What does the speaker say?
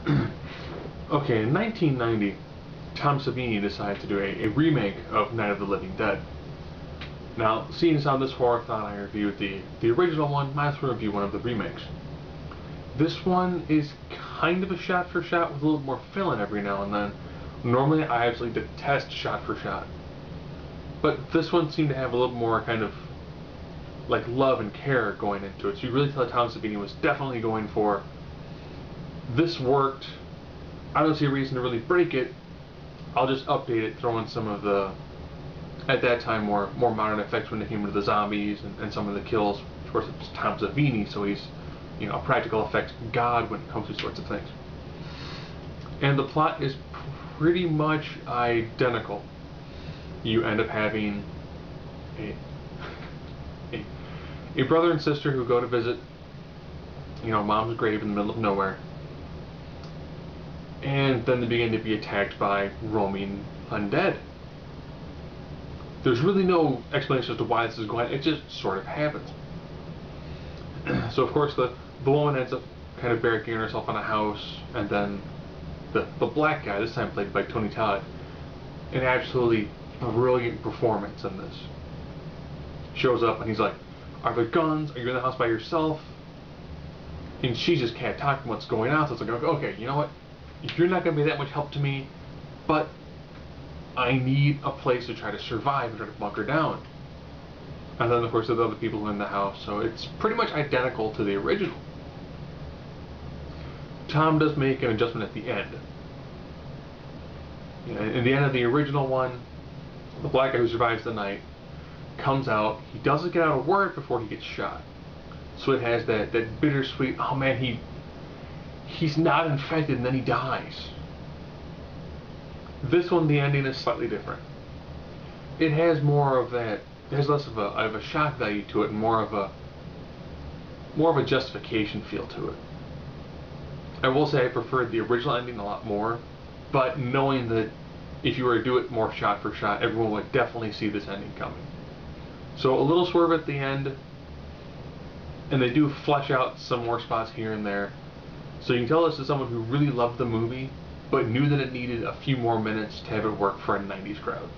Okay, in 1990, Tom Savini decided to do a remake of Night of the Living Dead. Now, seeing as how this Horror-athon I reviewed the original one, might as well review one of the remakes. This one is kind of a shot-for-shot with a little more fill-in every now and then. Normally, I absolutely detest shot-for-shot. But this one seemed to have a little more kind of like love and care going into it. So you really tell Tom Savini was definitely going for, this worked, I don't see a reason to really break it. I'll just update it, throw in some of the, at that time, more modern effects when it came to the zombies and some of the kills. Of course, it's Tom Savini, so he's, you know, a practical effects god when it comes to sorts of things. And the plot is pretty much identical. You end up having a brother and sister who go to visit, you know, mom's grave in the middle of nowhere. And then they begin to be attacked by roaming undead. There's really no explanation as to why this is going on. It just sort of happens. So of course the woman ends up kind of barricading herself in a house, and then the black guy, this time played by Tony Todd, an absolutely brilliant performance in this, shows up and he's like, "Are there guns? Are you in the house by yourself?" And she just can't talk what's going on, so it's like, okay, you know what? If you're not going to be that much help to me, but I need a place to try to survive and try to bunker down. And then, of course, there's other people in the house, so it's pretty much identical to the original. Tom does make an adjustment at the end. You know, in the end of the original one, the black guy who survives the night comes out. He doesn't get out of work before he gets shot. So it has that bittersweet, oh man, he's not infected and then he dies. This one, the ending is slightly different. It has more of that, it has less of a shock value to it and more of a justification feel to it. I will say I preferred the original ending a lot more, but knowing that if you were to do it more shot for shot, everyone would definitely see this ending coming. So a little swerve at the end, and they do flesh out some more spots here and there. So you can tell this is someone who really loved the movie, but knew that it needed a few more minutes to have it work for a 90s crowd.